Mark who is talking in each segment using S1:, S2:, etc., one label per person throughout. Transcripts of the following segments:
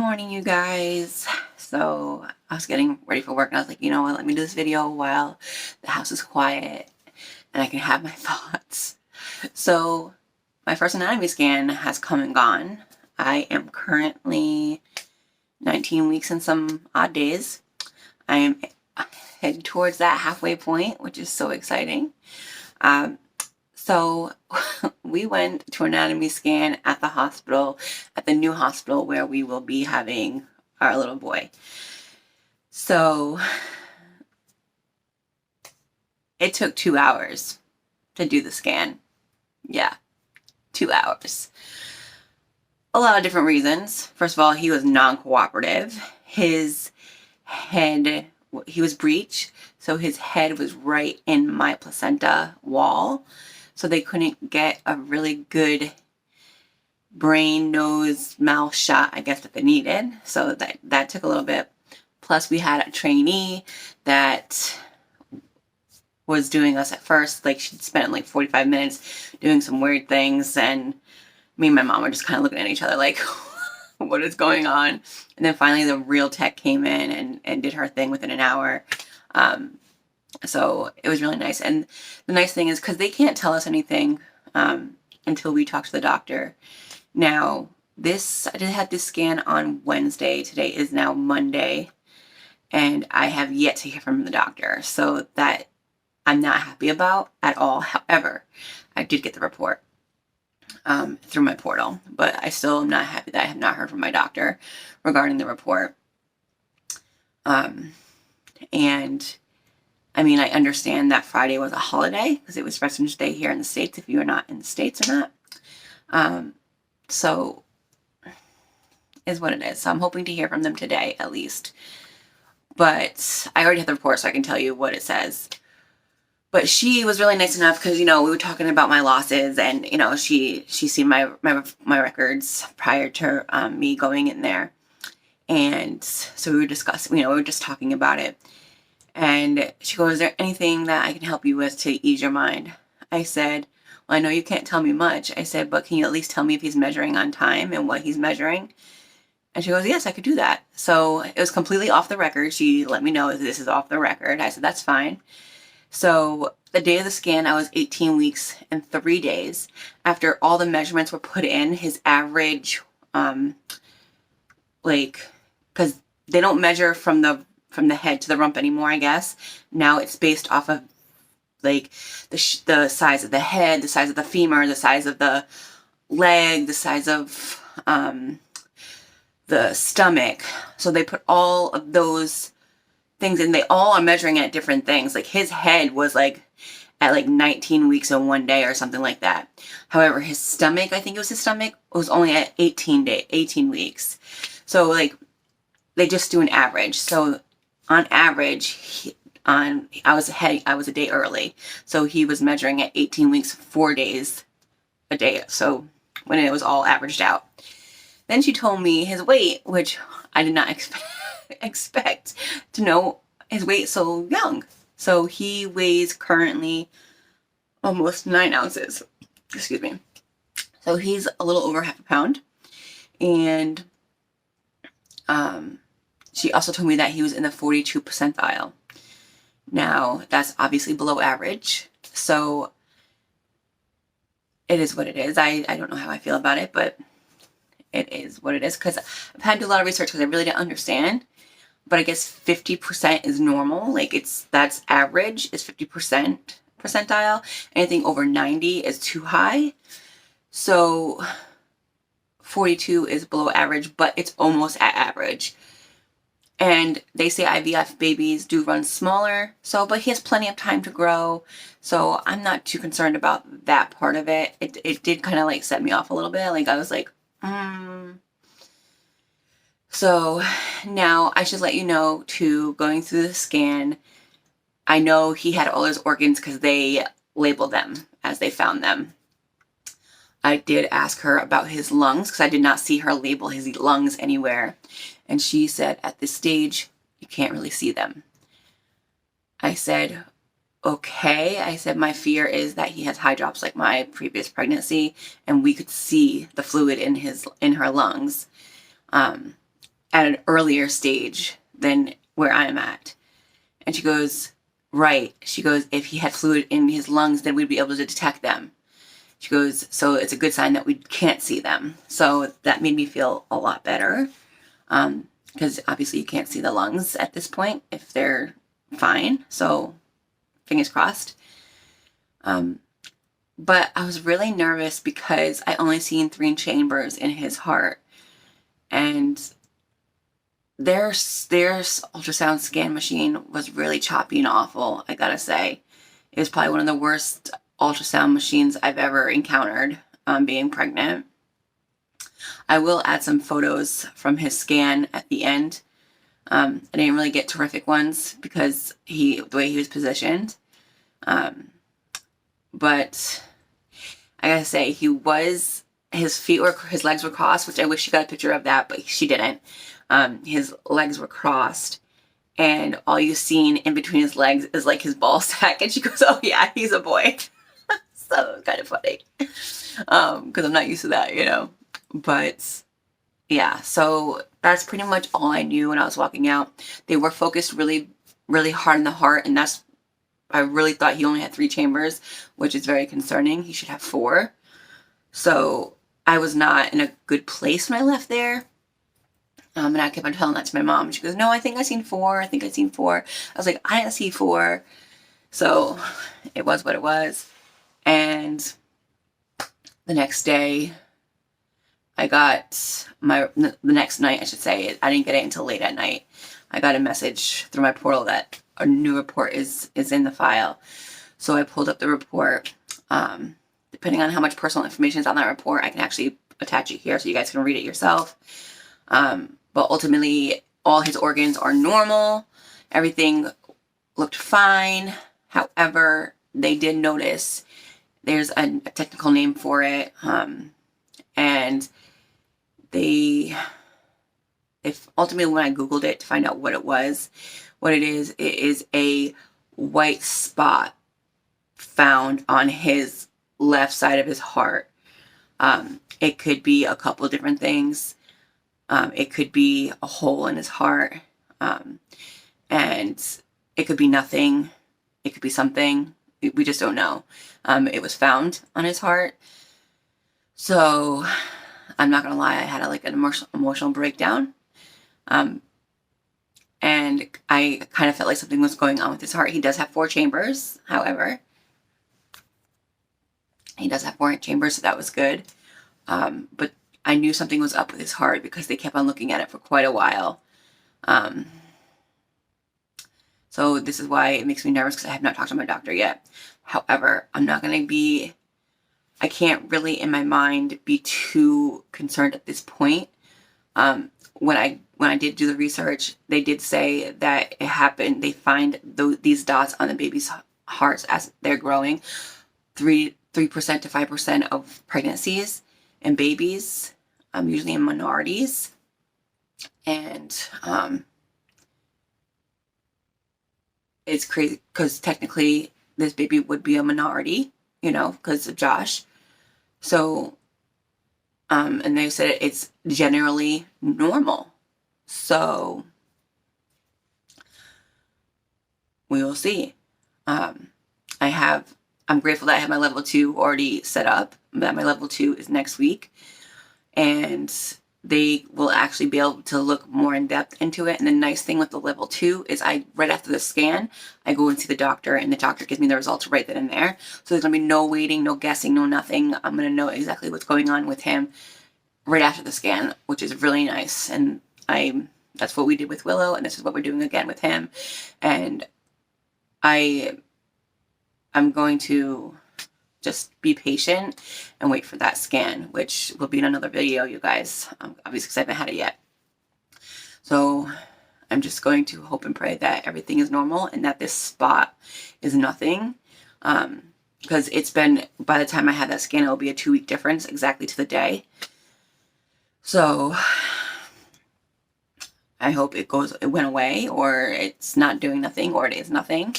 S1: morning, you guys. So I was getting ready for work and I was like, you know what, let me do this video while the house is quiet and I can have my thoughts. So my first anatomy scan has come and gone. I am currently 19 weeks and some odd days. I am heading towards that halfway point, which is so exciting. So we went to an anatomy scan at the hospital, at the new hospital where we will be having our little boy. So it took 2 hours to do the scan. Yeah, 2 hours. A lot of different reasons. First of all, he was non-cooperative. His head, he was breech, so his head was right in my placenta wall. So they couldn't get a really good brain, nose, mouth shot, I guess, that they needed. So that took a little bit. Plus, we had a trainee that was doing us at first. Like, she'd spent like 45 minutes doing some weird things. And me and my mom were just kind of looking at each other like, what is going on? And then finally, the real tech came in and did her thing within an hour. So it was really nice. And the nice thing is, because they can't tell us anything until we talk to the doctor. Now, I did have this scan on Wednesday. Today is now Monday. And I have yet to hear from the doctor. So that I'm not happy about at all. However, I did get the report through my portal. But I still am not happy that I have not heard from my doctor regarding the report. And I mean, I understand that Friday was a holiday because it was Veterans Day here in the States, if you are not in the States or not. So is what it is. So I'm hoping to hear from them today at least. But I already have the report, so I can tell you what it says. But she was really nice enough because, you know, we were talking about my losses and, you know, she's seen my records prior to me going in there. And so we were discussing, you know, we were just talking about it. And she goes, is there anything that I can help you with to ease your mind? I said, well, I know you can't tell me much. I said, but can you at least tell me if he's measuring on time and what he's measuring? And she goes, yes, I could do that. So it was completely off the record. She let me know this is off the record. I said, that's fine. So the day of the scan, I was 18 weeks and 3 days. After all the measurements were put in, his average, because they don't measure from the head to the rump anymore, I guess. Now it's based off of like the size of the head, the size of the femur, the size of the leg, the size of the stomach. So they put all of those things and they all are measuring at different things. Like his head was like at like 19 weeks and 1 day or something like that. However, his stomach, I think it was his stomach, was only at 18 weeks. So like they just do an average. So on average, I was a day early. So he was measuring at 18 weeks, 4 days a day. So when it was all averaged out. Then she told me his weight, which I did not expect to know his weight so young. So he weighs currently almost 9 ounces. Excuse me. So he's a little over half a pound. And she also told me that he was in the 42 percentile. Now, that's obviously below average. So it is what it is. I don't know how I feel about it, but it is what it is. Because I've had to do a lot of research because I really didn't understand. But I guess 50% is normal. Like that's average is 50% percentile. Anything over 90 is too high. So 42 is below average, but it's almost at average. And they say IVF babies do run smaller. So, but he has plenty of time to grow. So I'm not too concerned about that part of it. It did kind of like set me off a little bit. Like I was like, So now I should let you know too, going through the scan, I know he had all his organs because they labeled them as they found them. I did ask her about his lungs because I did not see her label his lungs anywhere. And she said, at this stage, you can't really see them. I said, okay. I said, my fear is that he has high drops like my previous pregnancy, and we could see the fluid in her lungs. at an earlier stage than where I'm at. And she goes, right. She goes, if he had fluid in his lungs, then we'd be able to detect them. She goes, so it's a good sign that we can't see them. So that made me feel a lot better. Because obviously you can't see the lungs at this point if they're fine. So fingers crossed. But I was really nervous because I only seen 3 chambers in his heart. And their ultrasound scan machine was really choppy and awful, I gotta say. It was probably one of the worst ultrasound machines I've ever encountered being pregnant. I will add some photos from his scan at the end. I didn't really get terrific ones because the way he was positioned. But I gotta say, his legs were crossed, which I wish she got a picture of that, but she didn't. His legs were crossed, and all you seen in between his legs is like his ball sack. And she goes, "Oh yeah, he's a boy." So it was kind of funny, because I'm not used to that, you know. But yeah, so that's pretty much all I knew when I was walking out. They were focused really, really hard on the heart, and I really thought he only had 3 chambers, which is very concerning. He should have 4. So I was not in a good place when I left there. And I kept on telling that to my mom. She goes, "No, I think I seen 4. I think I seen 4. I was like, "I didn't see 4. So it was what it was. And the next day, the next night, I should say, I didn't get it until late at night. I got a message through my portal that a new report is in the file. So I pulled up the report. Depending on how much personal information is on that report, I can actually attach it here so you guys can read it yourself. But ultimately, all his organs are normal. Everything looked fine. However, they did notice there's a technical name for it. And if ultimately when I Googled it to find out what it is a white spot found on his left side of his heart. It could be a couple different things. It could be a hole in his heart. And it could be nothing. It could be something. We just don't know. It was found on his heart. So I'm not going to lie, I had an emotional breakdown. And I kind of felt like something was going on with his heart. He does have 4 chambers, however. He does have 4 chambers, so that was good. But I knew something was up with his heart because they kept on looking at it for quite a while. So this is why it makes me nervous, because I have not talked to my doctor yet. However, I can't really in my mind be too concerned at this point. When I did do the research, they did say that it happened. They find these dots on the baby's hearts as they're growing. 3% to 5% of pregnancies and babies, usually in minorities. And it's crazy because technically this baby would be a minority, because of Josh. So, and they said it's generally normal. So we will see. I'm grateful that I have my level 2 already set up. That my level 2 is next week, and they will actually be able to look more in depth into it. And the nice thing with the level 2 is right after the scan, I go and see the doctor, and the doctor gives me the results right then and there. So there's going to be no waiting, no guessing, no nothing. I'm going to know exactly what's going on with him right after the scan, which is really nice. And that's what we did with Willow, and this is what we're doing again with him. And I'm going to just be patient and wait for that scan, which will be in another video, you guys, obviously because I haven't had it yet. So I'm just going to hope and pray that everything is normal and that this spot is nothing. Because by the time I have that scan, it'll be a 2-week difference exactly to the day. So I hope it went away, or it's not doing nothing, or it is nothing,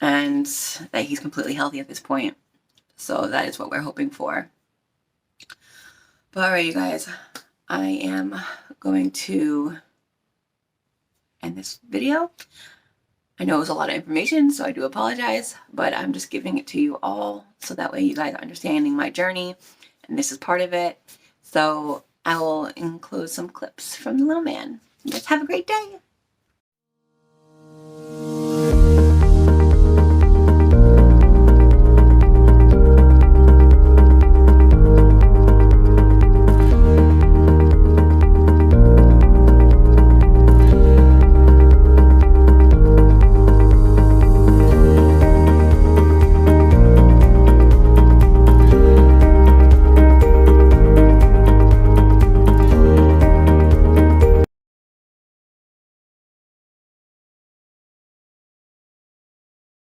S1: and that he's completely healthy at this point. So that is what we're hoping for. But alright, you guys, I am going to end this video. I know it was a lot of information, so I do apologize, but I'm just giving it to you all so that way you guys are understanding my journey, and this is part of it. So I will include some clips from the little man. You guys have a great day.